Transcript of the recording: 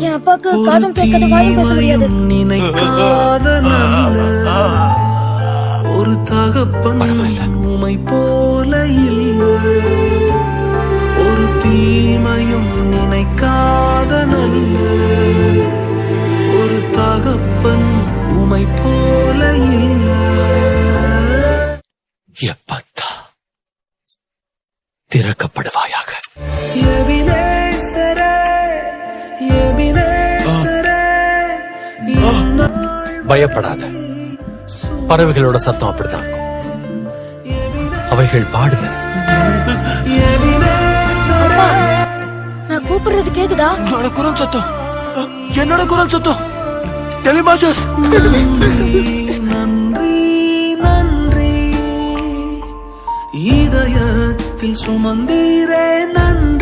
என் அப்பாக்கு காதும் கேட்காத வாயும் பேச முடியாது. நினைக்காத நல்ல ஒரு தகப்பன் உமை போல இல்ல. ஒரு தீமையும் நினைக்காத நல்ல ஒரு தகப்பன் உமை போல இல்ல. எப்பத்தா திறக்கப்படுவாயாக. பயப்படாத. பறவைகளோட சத்தம் அப்படித்தான் இருக்கும். அவைகள் பாடுத. நான் கூப்பிடுறது கேக்குதா? என்னோட குரல் சத்தம், என்னோட குரல் சத்தம். டெலிமாசஸ். நன்றி நன்றி இதயத்தில் சுமந்தீரே நன்றி.